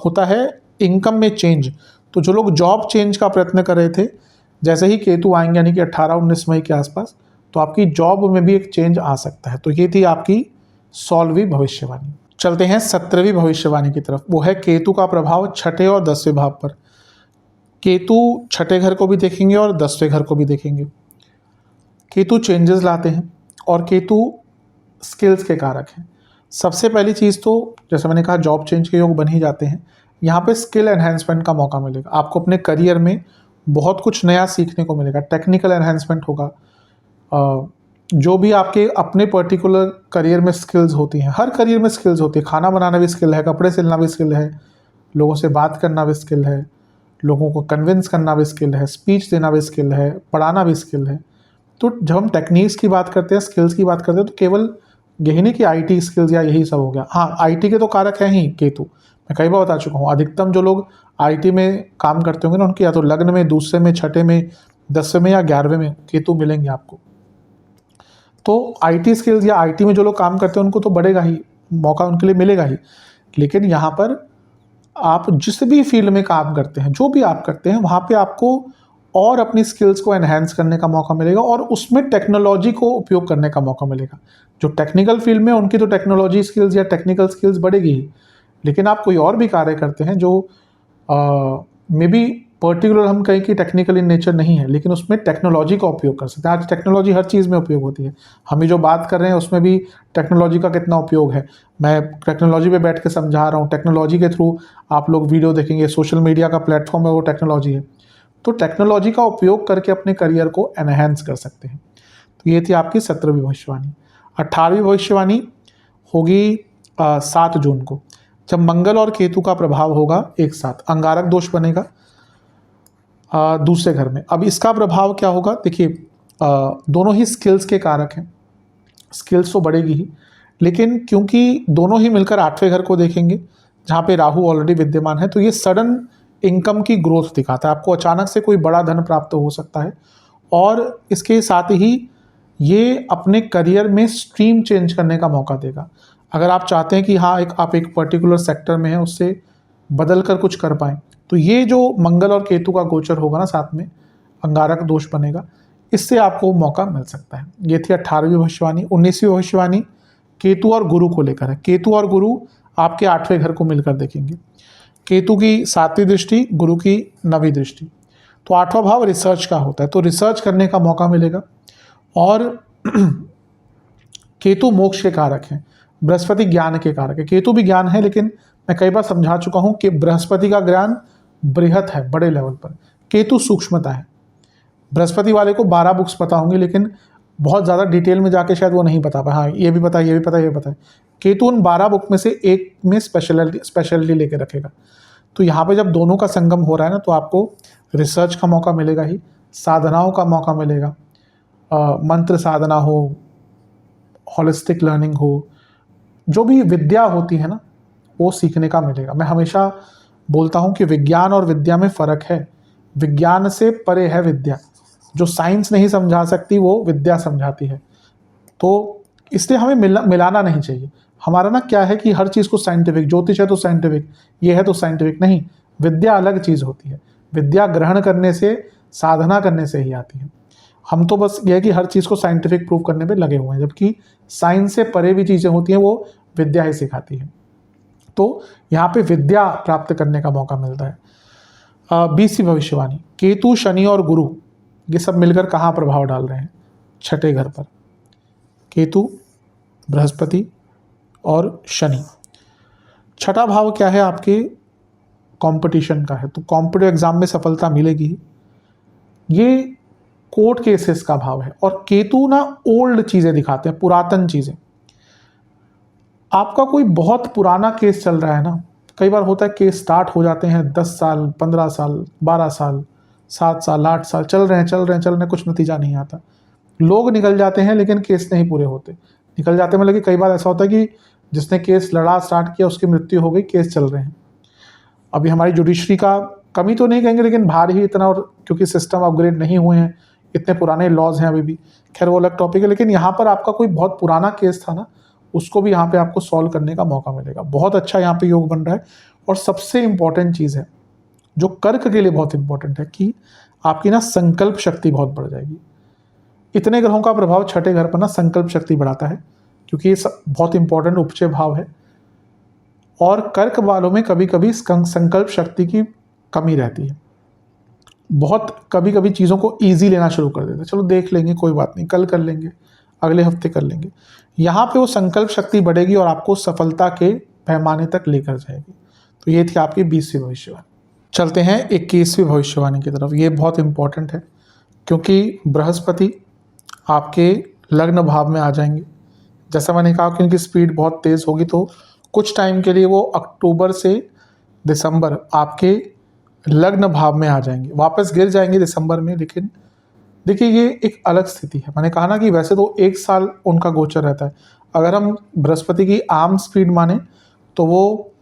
होता है इनकम में चेंज। तो जो लोग जॉब चेंज का प्रयत्न कर रहे थे, जैसे ही केतु आएंगे यानी कि 18-19 मई के आसपास, तो आपकी जॉब में भी एक चेंज आ सकता है। तो ये थी आपकी 16वीं भविष्यवाणी। चलते हैं 17वीं भविष्यवाणी की तरफ। वो है केतु का प्रभाव छठे और 10वें भाव पर। केतु छठे घर को भी देखेंगे और 10वें घर को भी देखेंगे। केतु चेंजेस लाते हैं और केतु स्किल्स के कारक हैं। सबसे पहली चीज़ तो जैसे मैंने कहा, जॉब चेंज के योग बन ही जाते हैं। यहाँ पे स्किल एनहेंसमेंट का मौका मिलेगा। आपको अपने करियर में बहुत कुछ नया सीखने को मिलेगा। टेक्निकल एनहेंसमेंट होगा। जो भी आपके अपने पर्टिकुलर करियर में स्किल्स होती हैं, हर करियर में स्किल्स होती है। खाना बनाना भी स्किल है, कपड़े सिलना भी स्किल है, लोगों से बात करना भी स्किल है, लोगों को कन्विंस करना भी स्किल है, स्पीच देना भी स्किल है, पढ़ाना भी स्किल है। तो जब हम टेक्निक्स की बात करते हैं, स्किल्स की बात करते हैं, तो केवल यही नहीं कि आईटी स्किल्स या यही सब हो गया। हाँ, आईटी के तो कारक हैं ही केतु। मैं कई बार बता चुका हूँ, अधिकतम जो लोग आईटी में काम करते होंगे ना, उनके या तो लग्न में, दूसरे में, छठे में, 10वें में या 11वें में केतु मिलेंगे आपको। तो आईटी स्किल्स या आईटी में जो लोग काम करते हैं उनको तो बढ़ेगा ही, मौका उनके लिए मिलेगा ही। लेकिन यहाँ पर आप जिस भी फील्ड में काम करते हैं, जो भी आप करते हैं, वहाँ पे आपको और अपनी स्किल्स को एनहांस करने का मौका मिलेगा और उसमें टेक्नोलॉजी को उपयोग करने का मौका मिलेगा। जो टेक्निकल फील्ड में, उनकी तो टेक्नोलॉजी स्किल्स या टेक्निकल स्किल्स बढ़ेगी ही। लेकिन आप कोई और भी कार्य करते हैं जो मे बी पर्टिकुलर हम कहें कि टेक्निकल इन नेचर नहीं है, लेकिन उसमें टेक्नोलॉजी का उपयोग कर सकते हैं। आज टेक्नोलॉजी हर चीज़ में उपयोग होती है। हम जो बात कर रहे हैं उसमें भी टेक्नोलॉजी का कितना उपयोग है। मैं टेक्नोलॉजी पे बैठ के समझा रहा हूँ, टेक्नोलॉजी के थ्रू आप लोग वीडियो देखेंगे, सोशल मीडिया का प्लेटफॉर्म है वो टेक्नोलॉजी है। तो टेक्नोलॉजी का उपयोग करके अपने करियर को एनहेंस कर सकते हैं। तो ये थी आपकी 17वीं भविष्यवाणी। 18वीं भविष्यवाणी होगी 7 जून को, जब मंगल और केतु का प्रभाव होगा एक साथ। अंगारक दोष बनेगा दूसरे घर में। अब इसका प्रभाव क्या होगा, देखिए दोनों ही स्किल्स के कारक हैं, स्किल्स तो बढ़ेगी ही, लेकिन क्योंकि दोनों ही मिलकर 8वें घर को देखेंगे जहाँ पे राहु ऑलरेडी विद्यमान है, तो ये सडन इनकम की ग्रोथ दिखाता है। आपको अचानक से कोई बड़ा धन प्राप्त हो सकता है, और इसके साथ ही ये अपने करियर में स्ट्रीम चेंज करने का मौका देगा। अगर आप चाहते हैं कि हाँ आप एक पर्टिकुलर सेक्टर में हैं, उससे बदल कर कुछ कर पाएँ, तो ये जो मंगल और केतु का गोचर होगा ना, साथ में अंगारक दोष बनेगा, इससे आपको मौका मिल सकता है। ये थी 18वीं भविष्यवाणी। 19वीं भविष्यवाणी केतु और गुरु को लेकर है। केतु और गुरु आपके 8वें घर को मिलकर देखेंगे। केतु की 7वीं दृष्टि, गुरु की 9वीं दृष्टि। तो 8वां भाव रिसर्च का होता है, तो रिसर्च करने का मौका मिलेगा। और केतु मोक्ष के कारक हैं, बृहस्पति ज्ञान के कारक है। केतु भी ज्ञान है, लेकिन मैं कई बार समझा चुका हूं कि बृहस्पति का ज्ञान बृहत है, बड़े लेवल पर, केतु सूक्ष्मता है। बृहस्पति वाले को 12 बुक्स पता होंगी, लेकिन बहुत ज़्यादा डिटेल में जाके शायद वो नहीं बता पाए। हाँ, ये भी पता है, ये भी पता है, ये भी पता है। केतु उन 12 बुक में से एक में स्पेशलिटी लेके रखेगा। तो यहाँ पे जब दोनों का संगम हो रहा है ना, तो आपको रिसर्च का मौका मिलेगा ही, साधनाओं का मौका मिलेगा, मंत्र साधना हो, होलिस्टिक लर्निंग हो, जो भी विद्या होती है ना, वो सीखने का मिलेगा। मैं हमेशा बोलता हूँ कि विज्ञान और विद्या में फ़र्क है। विज्ञान से परे है विद्या, जो साइंस नहीं समझा सकती वो विद्या समझाती है। तो इसलिए हमें मिलाना नहीं चाहिए। हमारा ना क्या है कि हर चीज़ को साइंटिफिक, ज्योतिष है तो साइंटिफिक, ये है तो साइंटिफिक, नहीं, विद्या अलग चीज़ होती है। विद्या ग्रहण करने से, साधना करने से ही आती है। हम तो बस ये है कि हर चीज़ को साइंटिफिक प्रूव करने में लगे हुए हैं, जबकि साइंस से परे भी चीज़ें होती हैं, वो विद्या ही सिखाती है। तो यहाँ पे विद्या प्राप्त करने का मौका मिलता है। 20वीं भविष्यवाणी, केतु, शनि और गुरु ये सब मिलकर कहाँ प्रभाव डाल रहे हैं? 6ठे घर पर। केतु, बृहस्पति और शनि। 6ठा भाव क्या है? आपके कंपटीशन का है, तो कॉम्पिटिटिव एग्जाम में सफलता मिलेगी ही। ये कोर्ट केसेस का भाव है, और केतु ना ओल्ड चीज़ें दिखाते हैं, पुरातन चीज़ें। आपका कोई बहुत पुराना केस चल रहा है ना, कई बार होता है केस स्टार्ट हो जाते हैं 10 साल, 15 साल, 12 साल, 7 साल, 8 साल चल रहे हैं, कुछ नतीजा नहीं आता। लोग निकल जाते हैं, लेकिन केस नहीं पूरे होते। निकल जाते हैं, मतलब कि कई बार ऐसा होता है कि जिसने केस लड़ा स्टार्ट किया, उसकी मृत्यु हो गई, केस चल रहे हैं। अभी हमारी जुडिशरी का कमी तो नहीं कहेंगे, लेकिन भार ही इतना, और क्योंकि सिस्टम अपग्रेड नहीं हुए हैं, इतने पुराने लॉज हैं अभी भी, खैर वो अलग टॉपिक है। लेकिन यहाँ पर आपका कोई बहुत पुराना केस था ना, उसको भी यहाँ पे आपको सॉल्व करने का मौका मिलेगा। बहुत अच्छा यहाँ पे योग बन रहा है। और सबसे इम्पॉर्टेंट चीज़ है, जो कर्क के लिए बहुत इंपॉर्टेंट है, कि आपकी ना संकल्प शक्ति बहुत बढ़ जाएगी। इतने ग्रहों का प्रभाव 6ठे घर पर ना संकल्प शक्ति बढ़ाता है, क्योंकि ये बहुत इंपॉर्टेंट उपचय भाव है। और कर्क वालों में कभी कभी संकल्प शक्ति की कमी रहती है। बहुत कभी कभी चीज़ों को ईजी लेना शुरू कर देते हैं, चलो देख लेंगे, कोई बात नहीं, कल कर लेंगे, अगले हफ्ते कर लेंगे। यहाँ पे वो संकल्प शक्ति बढ़ेगी और आपको सफलता के पैमाने तक लेकर जाएगी। तो ये थी आपकी 20वीं भविष्यवाणी। चलते हैं 21वीं भविष्यवाणी की तरफ। ये बहुत इंपॉर्टेंट है, क्योंकि बृहस्पति आपके लग्न भाव में आ जाएंगे। जैसा मैंने कहा कि उनकी स्पीड बहुत तेज़ होगी, तो कुछ टाइम के लिए वो अक्टूबर से दिसंबर आपके लग्न भाव में आ जाएंगे, वापस गिर जाएंगे दिसंबर में। लेकिन देखिए, ये एक अलग स्थिति है। मैंने कहा ना कि वैसे तो 1 साल उनका गोचर रहता है। अगर हम बृहस्पति की आम स्पीड माने, तो वो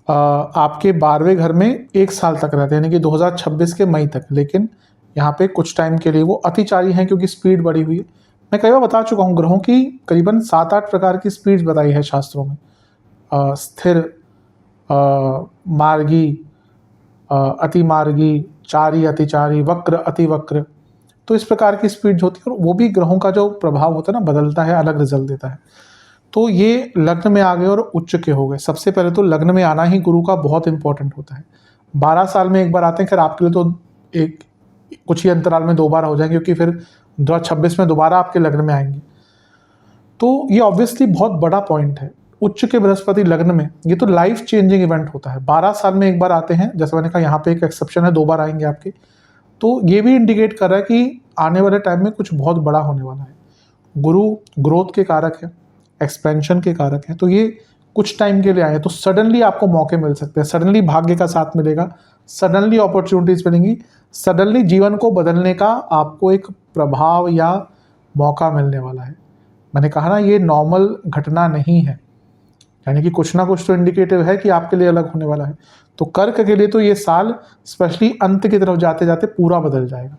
आपके 12वें घर में 1 साल तक रहते हैं, यानी कि 2026 के मई तक। लेकिन यहाँ पे कुछ टाइम के लिए वो अतिचारी हैं, क्योंकि स्पीड बढ़ी हुई है। मैं कई बार बता चुका हूँ, ग्रहों की करीबन 7-8 प्रकार की स्पीड बताई है शास्त्रों में। स्थिर, मार्गी, अतिमार्गी, चारी, अतिचारी, वक्र, अतिवक्र। तो इस प्रकार की स्पीड होती है, और वो भी ग्रहों का जो प्रभाव होता है ना, बदलता है, अलग रिजल्ट देता है। तो ये लग्न में आ गए और उच्च के हो गए। सबसे पहले तो लग्न में आना ही गुरु का बहुत इंपॉर्टेंट होता है। 12 साल में एक बार आते हैं, खैर आपके लिए तो एक कुछ ही अंतराल में 2 बार हो जाएंगे, क्योंकि फिर 2026 में दोबारा आपके लग्न में आएंगे। तो ये ऑब्वियसली बहुत बड़ा पॉइंट है। उच्च के बृहस्पति लग्न में, ये तो लाइफ चेंजिंग इवेंट होता है। 12 साल में एक बार आते हैं, जैसे मैंने कहा यहाँ पे एक एक्सेप्शन है, 2 बार आएंगे आपके। तो ये भी इंडिकेट कर रहा है कि आने वाले टाइम में कुछ बहुत बड़ा होने वाला है। गुरु ग्रोथ के कारक है, एक्सपेंशन के कारक है। तो ये कुछ टाइम के लिए आए, तो सडनली आपको मौके मिल सकते हैं, सडनली भाग्य का साथ मिलेगा, सडनली अपॉर्चुनिटीज मिलेंगी, सडनली जीवन को बदलने का आपको एक प्रभाव या मौका मिलने वाला है। मैंने कहा ना, ये नॉर्मल घटना नहीं है, यानी कि कुछ ना कुछ तो इंडिकेटिव है कि आपके लिए अलग होने वाला है। तो कर्क के लिए तो ये साल स्पेशली अंत की तरफ जाते जाते पूरा बदल जाएगा।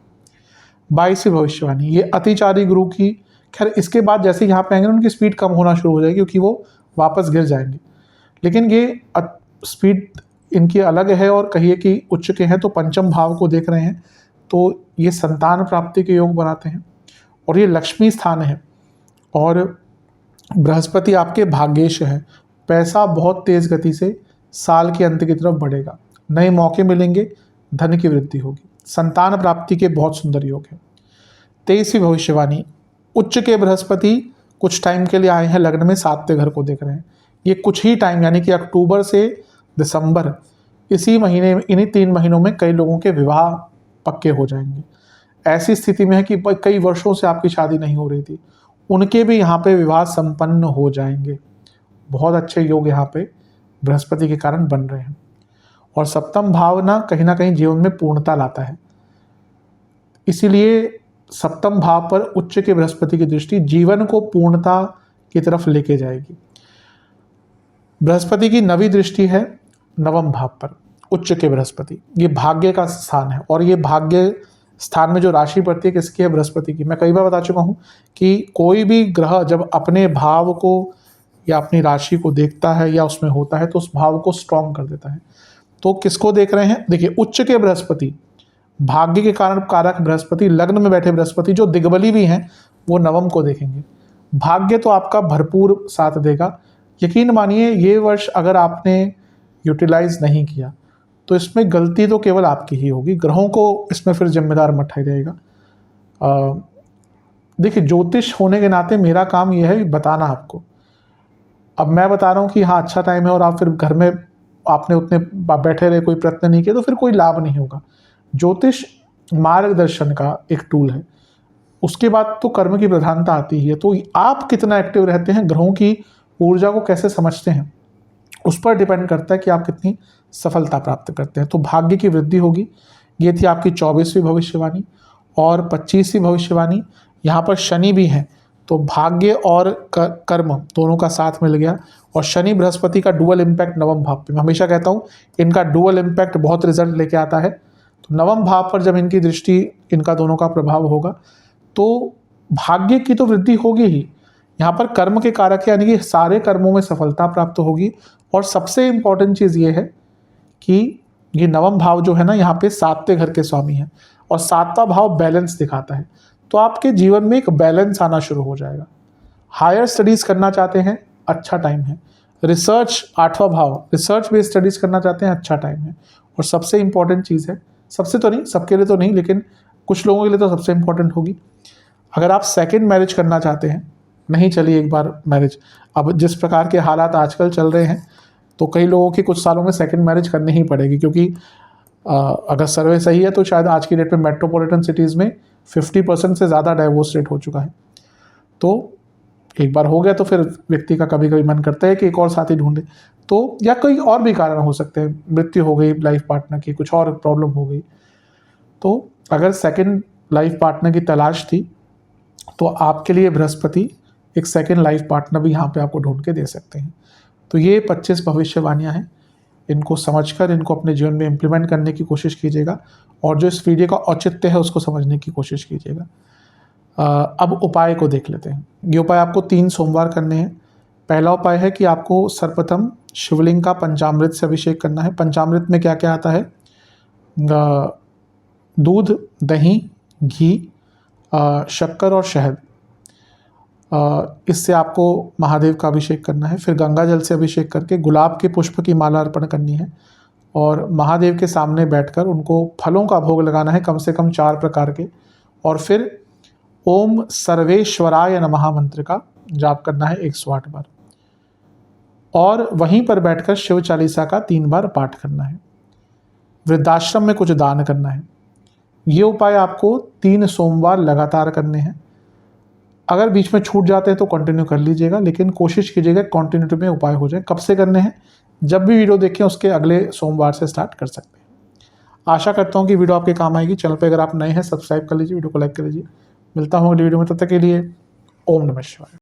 22वीं भविष्यवाणी, ये अतिचारी गुरु की, खैर इसके बाद जैसे यहाँ पे आएंगे उनकी स्पीड कम होना शुरू हो जाएगी क्योंकि वो वापस गिर जाएंगे, लेकिन ये स्पीड इनकी अलग है और कहिए कि उच्च के हैं तो पंचम भाव को देख रहे हैं, तो ये संतान प्राप्ति के योग बनाते हैं और ये लक्ष्मी स्थान है और बृहस्पति आपके भाग्येश है। पैसा बहुत तेज गति से साल के अंत की तरफ बढ़ेगा, नए मौके मिलेंगे, धन की वृद्धि होगी, संतान प्राप्ति के बहुत सुंदर योग हैं। 23वीं भविष्यवाणी, उच्च के बृहस्पति कुछ टाइम के लिए आए हैं लग्न में, 7वें घर को देख रहे हैं। ये कुछ ही टाइम यानी कि अक्टूबर से दिसंबर, इसी महीने, इन्हीं 3 महीनों में कई लोगों के विवाह पक्के हो जाएंगे। ऐसी स्थिति में है कि कई वर्षों से आपकी शादी नहीं हो रही थी, उनके भी यहाँ पे विवाह संपन्न हो जाएंगे। बहुत अच्छे योग यहाँ पे बृहस्पति के कारण बन रहे हैं। और सप्तम भाव ना कहीं जीवन में पूर्णता लाता है, इसीलिए सप्तम भाव पर उच्च के बृहस्पति की दृष्टि जीवन को पूर्णता की तरफ लेके जाएगी। बृहस्पति की 9वीं दृष्टि है नवम भाव पर, उच्च के बृहस्पति, ये भाग्य का स्थान है और ये भाग्य स्थान में जो राशि पड़ती है किसकी है? बृहस्पति की। मैं कई बार बता चुका हूँ कि कोई भी ग्रह जब अपने भाव को या अपनी राशि को देखता है या उसमें होता है तो उस भाव को स्ट्रॉन्ग कर देता है। तो किसको देख रहे हैं? देखिए, उच्च के बृहस्पति, भाग्य के कारण कारक बृहस्पति, लग्न में बैठे बृहस्पति जो दिग्बली भी हैं वो नवम को देखेंगे। भाग्य तो आपका भरपूर साथ देगा। यकीन मानिए, ये वर्ष अगर आपने यूटिलाइज नहीं किया तो इसमें गलती तो केवल आपकी ही होगी, ग्रहों को इसमें फिर जिम्मेदार मत ठहराइएगा। देखिए, ज्योतिष होने के नाते मेरा काम यह है बताना आपको। अब मैं बता रहा हूँ कि हाँ अच्छा टाइम है और आप फिर घर में आपने उतने बैठे रहे, कोई प्रयत्न नहीं किया तो फिर कोई लाभ नहीं होगा। ज्योतिष मार्गदर्शन का एक टूल है, उसके बाद तो कर्म की प्रधानता आती है। तो आप कितना एक्टिव रहते हैं, ग्रहों की ऊर्जा को कैसे समझते हैं, उस पर डिपेंड करता है कि आप कितनी सफलता प्राप्त करते हैं। तो भाग्य की वृद्धि होगी। ये थी आपकी 24वीं भविष्यवाणी। और 25वीं भविष्यवाणी, यहाँ पर शनि भी है, तो भाग्य और कर्म दोनों का साथ मिल गया। और शनि बृहस्पति का डुअल इम्पैक्ट नवम भाव पे, मैं हमेशा कहता हूँ इनका डुअल इम्पैक्ट बहुत रिजल्ट लेके आता है। तो नवम भाव पर जब इनकी दृष्टि, इनका दोनों का प्रभाव होगा तो भाग्य की तो वृद्धि होगी ही, यहाँ पर कर्म के कारक यानी कि सारे कर्मों में सफलता प्राप्त होगी। और सबसे इम्पॉर्टेंट चीज़ ये है कि ये नवम भाव जो है ना, यहाँ पे 7वें घर के स्वामी हैं और 7वां भाव बैलेंस दिखाता है। तो आपके जीवन में एक बैलेंस आना शुरू हो जाएगा। हायर स्टडीज़ करना चाहते हैं, अच्छा टाइम है। रिसर्च, 8वां भाव, रिसर्च बेस्ड स्टडीज़ करना चाहते हैं, अच्छा टाइम है। और सबसे इम्पॉर्टेंट चीज़ है, सबसे तो नहीं, सबके लिए तो नहीं, लेकिन कुछ लोगों के लिए तो सबसे इम्पॉर्टेंट होगी, अगर आप सेकेंड मैरिज करना चाहते हैं, नहीं चली एक बार मैरिज, अब जिस प्रकार के हालात आजकल चल रहे हैं तो कई लोगों की कुछ सालों में सेकंड मैरिज करनी ही पड़ेगी, क्योंकि अगर सर्वे सही है तो शायद आज की डेट में मेट्रोपॉलिटन सिटीज़ में 50% से ज़्यादा डाइवोर्स रेट हो चुका है। तो एक बार हो गया तो फिर व्यक्ति का कभी कभी मन करता है कि एक और साथी ढूंढे, तो या कोई और भी कारण हो सकते हैं, मृत्यु हो गई लाइफ पार्टनर की, कुछ और प्रॉब्लम हो गई। तो अगर सेकेंड लाइफ पार्टनर की तलाश थी तो आपके लिए बृहस्पति एक सेकेंड लाइफ पार्टनर भी यहाँ पे आपको ढूंढ के दे सकते हैं। तो ये 25 भविष्यवाणियाँ हैं, इनको समझकर इनको अपने जीवन में इम्प्लीमेंट करने की कोशिश कीजिएगा और जो इस वीडियो का औचित्य है उसको समझने की कोशिश कीजिएगा। अब उपाय को देख लेते हैं। ये उपाय आपको 3 सोमवार करने हैं। पहला उपाय है कि आपको सर्वप्रथम शिवलिंग का पंचामृत से अभिषेक करना है। पंचामृत में क्या क्या आता है? दूध, दही, घी, शक्कर और शहद, इससे आपको महादेव का अभिषेक करना है। फिर गंगा जल से अभिषेक करके गुलाब के पुष्प की माला अर्पण करनी है और महादेव के सामने बैठकर उनको फलों का भोग लगाना है, कम से कम 4 प्रकार के। और फिर ओम सर्वेश्वराय नमः मंत्र का जाप करना है 108 बार और वहीं पर बैठकर शिव चालीसा का 3 बार पाठ करना है। वृद्धाश्रम में कुछ दान करना है। ये उपाय आपको 3 सोमवार लगातार करने हैं। अगर बीच में छूट जाते हैं तो कंटिन्यू कर लीजिएगा, लेकिन कोशिश कीजिएगा कंटिन्यूटी में उपाय हो जाए। कब से करने हैं? जब भी वीडियो देखें उसके अगले सोमवार से स्टार्ट कर सकते हैं। आशा करता हूँ कि वीडियो आपके काम आएगी। चैनल पे अगर आप नए हैं सब्सक्राइब कर लीजिए, वीडियो को लाइक कर लीजिए। मिलता हूँ अगली वीडियो में, तब तक के लिए ओम नमः शिवाय।